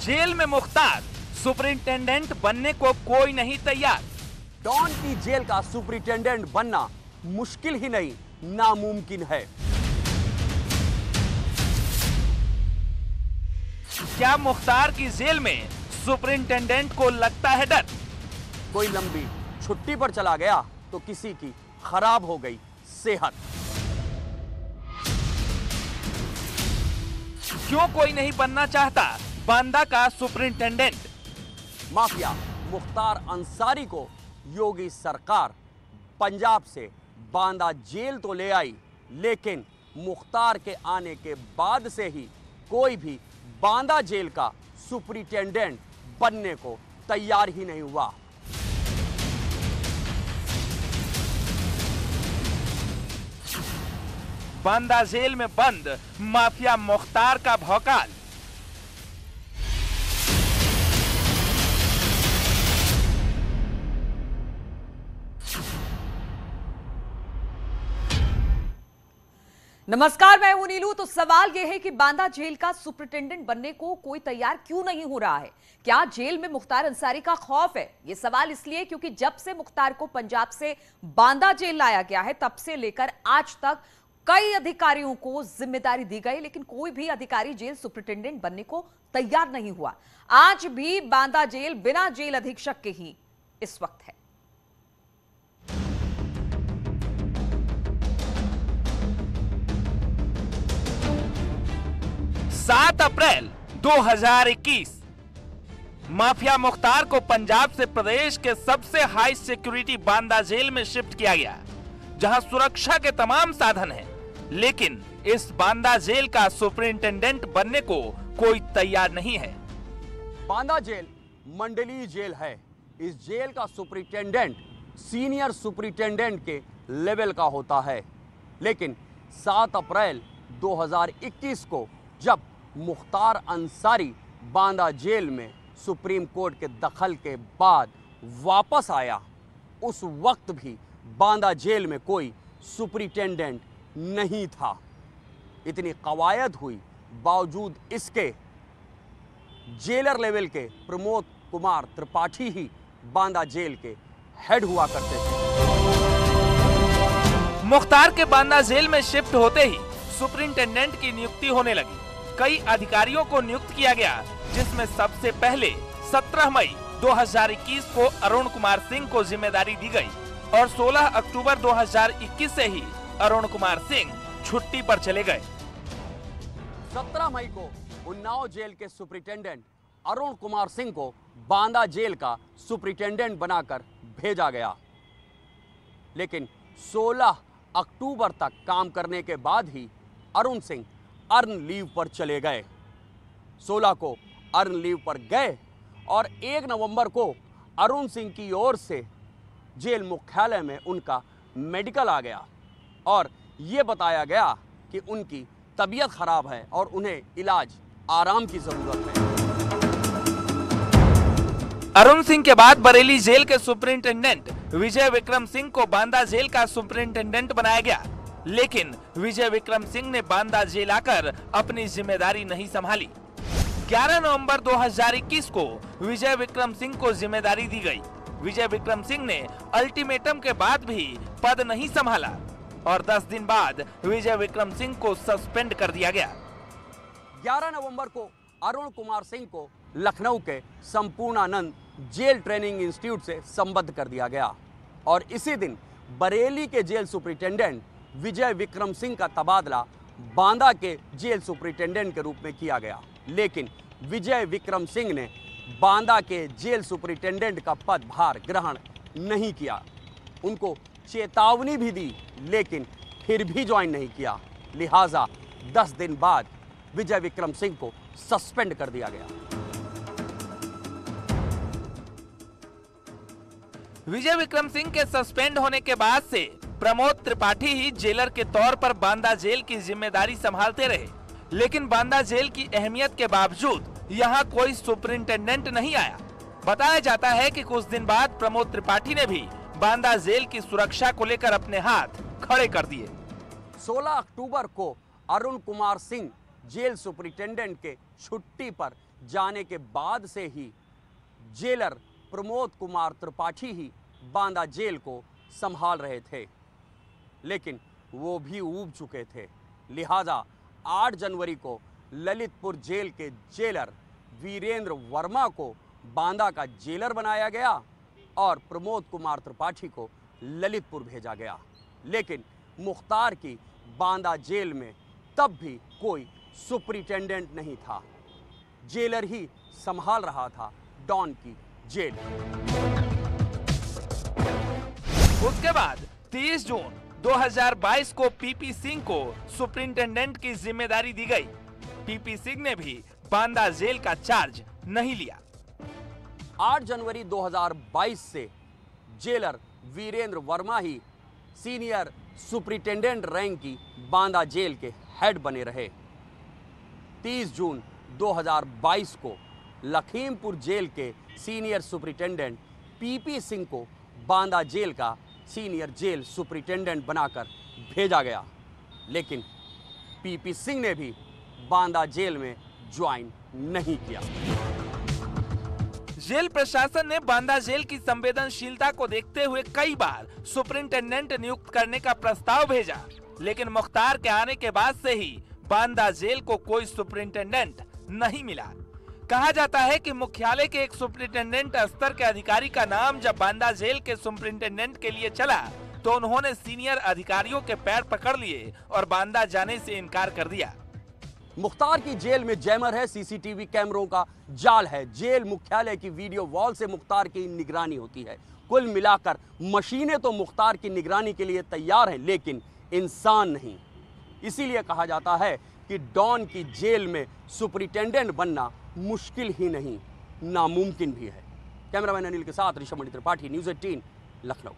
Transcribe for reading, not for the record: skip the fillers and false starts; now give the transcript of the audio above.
Jail में Mukhtar, superintendent बनने को कोई नहीं तैयार। डॉन की जेल का सुपरिंटेंडेंट बनना मुश्किल ही नहीं, नामुमकिन है। क्या मुख्तार की जेल में सुपरिंटेंडेंट को लगता है डर? कोई लंबी छुट्टी पर चला गया तो किसी की खराब हो गई सेहत। क्यों कोई नहीं बनना चाहता बांदा का सुपरिंटेंडेंट? माफिया मुख्तार अंसारी को योगी सरकार पंजाब से बांदा जेल तो ले आई, लेकिन मुख्तार के आने के बाद से ही कोई भी बांदा जेल का सुपरिंटेंडेंट बनने को तैयार ही नहीं हुआ। बांदा जेल में बंद माफिया मुख्तार का भौकाल। नमस्कार, मैं हूं नीलू। तो सवाल यह है कि बांदा जेल का सुपरिंटेंडेंट बनने को कोई तैयार क्यों नहीं हो रहा है? क्या जेल में मुख्तार अंसारी का खौफ है? यह सवाल इसलिए क्योंकि जब से मुख्तार को पंजाब से बांदा जेल लाया गया है तब से लेकर आज तक कई अधिकारियों को जिम्मेदारी दी गई, लेकिन कोई भी अधिकारी जेल सुपरिंटेंडेंट बनने को तैयार नहीं हुआ। आज भी बांदा जेल बिना जेल अधीक्षक के ही इस वक्त है। 7 अप्रैल 2021 माफिया मुख्तार को पंजाब से प्रदेश के सबसे हाई सिक्योरिटी बांदा जेल में शिफ्ट किया गया, जहां सुरक्षा के तमाम साधन हैं, लेकिन इस बांदा जेल का सुपरिंटेंडेंट बनने को कोई तैयार नहीं है। बांदा जेल मंडलीय जेल है। इस जेल का सुपरिंटेंडेंट सीनियर सुपरिंटेंडेंट के लेवल का होता है, लेकिन 7 अप्रैल 2021 को जब मुख्तार अंसारी बांदा जेल में सुप्रीम कोर्ट के दखल के बाद वापस आया, उस वक्त भी बांदा जेल में कोई सुपरिंटेंडेंट नहीं था। इतनी कवायद हुई, बावजूद इसके जेलर लेवल के प्रमोद कुमार त्रिपाठी ही बांदा जेल के हेड हुआ करते थे। मुख्तार के बांदा जेल में शिफ्ट होते ही सुपरिंटेंडेंट की नियुक्ति होने लगी। कई अधिकारियों को नियुक्त किया गया, जिसमें सबसे पहले 17 मई 2021 को अरुण कुमार सिंह को जिम्मेदारी दी गई और 16 अक्टूबर 2021 से ही अरुण कुमार सिंह छुट्टी पर चले गए। 17 मई को उन्नाव जेल के सुपरिंटेंडेंट अरुण कुमार सिंह को बांदा जेल का सुपरिंटेंडेंट बनाकर भेजा गया, लेकिन 16 अक्टूबर तक काम करने के बाद ही अरुण सिंह अर्न लीव पर चले गए। 16 को अर्न लीव पर गए और 1 नवंबर को अरुण सिंह की ओर से जेल मुख्यालय में उनका मेडिकल आ गया और ये बताया गया कि उनकी तबीयत खराब है और उन्हें इलाज आराम की जरूरत है। अरुण सिंह के बाद बरेली जेल के सुपरिंटेंडेंट विजय विक्रम सिंह को बांदा जेल का सुपरिंटेंडेंट बनाया गया, लेकिन विजय विक्रम सिंह ने बांदा जेल आकर अपनी जिम्मेदारी नहीं संभाली। 11 नवंबर 2021 को विजय विक्रम सिंह को जिम्मेदारी दी गई। विजय विक्रम सिंह ने अल्टीमेटम के बाद भी पद नहीं संभाला और 10 दिन बाद विजय विक्रम सिंह को सस्पेंड कर दिया गया। 11 नवंबर को अरुण कुमार सिंह को लखनऊ के संपूर्णानंद जेल ट्रेनिंग इंस्टीट्यूट से संबद्ध कर दिया गया और इसी दिन बरेली के जेल सुपरिंटेंडेंट विजय विक्रम सिंह का तबादला बांदा के जेल सुपरिंटेंडेंट के रूप में किया गया, लेकिन विजय विक्रम सिंह ने बांदा के जेल सुपरिंटेंडेंट का पदभार ग्रहण नहीं किया। उनको चेतावनी भी दी, लेकिन फिर भी ज्वाइन नहीं किया। लिहाजा 10 दिन बाद विजय विक्रम सिंह को सस्पेंड कर दिया गया। विजय विक्रम सिंह के सस्पेंड होने के बाद से प्रमोद त्रिपाठी ही जेलर के तौर पर बांदा जेल की जिम्मेदारी संभालते रहे, लेकिन बांदा जेल की अहमियत के बावजूद यहाँ कोई सुपरिंटेंडेंट नहीं आया। बताया जाता है कि कुछ दिन बाद प्रमोद त्रिपाठी ने भी बांदा जेल की सुरक्षा को लेकर अपने हाथ खड़े कर दिए। 16 अक्टूबर को अरुण कुमार सिंह जेल सुपरिटेंडेंट के छुट्टी पर जाने के बाद से ही जेलर प्रमोद कुमार त्रिपाठी ही बांदा जेल को संभाल रहे थे, लेकिन वो भी ऊब चुके थे। लिहाजा 8 जनवरी को ललितपुर जेल के जेलर वीरेंद्र वर्मा को बांदा का जेलर बनाया गया और प्रमोद कुमार त्रिपाठी को ललितपुर भेजा गया। लेकिन मुख्तार की बांदा जेल में तब भी कोई सुपरिटेंडेंट नहीं था, जेलर ही संभाल रहा था डॉन की जेल। उसके बाद 30 जून 2022 को पीपी सिंह को सुपरिंटेंडेंट की जिम्मेदारी दी गई। पीपी सिंह ने भी बांदा जेल का चार्ज नहीं लिया। 8 जनवरी 2022 से जेलर वीरेंद्र वर्मा ही सीनियर सुपरिटेंडेंट रैंक की बांदा जेल के हेड बने रहे। 30 जून 2022 को लखीमपुर जेल के सीनियर सुपरिटेंडेंट पीपी सिंह को बांदा जेल का सीनियर जेल सुपरिटेंडेंट बनाकर भेजा गया, लेकिन पीपी सिंह ने भी बांदा जेल में ज्वाइन नहीं किया। जेल प्रशासन ने बांदा जेल की संवेदनशीलता को देखते हुए कई बार सुपरिंटेंडेंट नियुक्त करने का प्रस्ताव भेजा, लेकिन मुख्तार के आने के बाद से ही बांदा जेल को कोई सुपरिंटेंडेंट नहीं मिला। कहा जाता है कि मुख्यालय के एक सुपरिंटेंडेंट स्तर के अधिकारी का नाम जब बांदा जेल के सुपरिंटेंडेंट के लिए चला तो उन्होंने सीनियर अधिकारियों के पैर पकड़ लिए और बांदा जाने से इनकार कर दिया। मुख्तार की जेल में जैमर है, सीसीटीवी कैमरों का जाल है, जेल मुख्यालय की वीडियो वॉल से मुख्तार की निगरानी होती है। कुल मिलाकर मशीनें तो मुख्तार की निगरानी के लिए तैयार हैं, लेकिन इंसान नहीं। इसीलिए कहा जाता है कि डॉन की जेल में सुपरिटेंडेंट बनना मुश्किल ही नहीं, नामुमकिन भी है। कैमरामैन अनिल के साथ ऋषभ मणि त्रिपाठी, न्यूज़ 18 लखनऊ।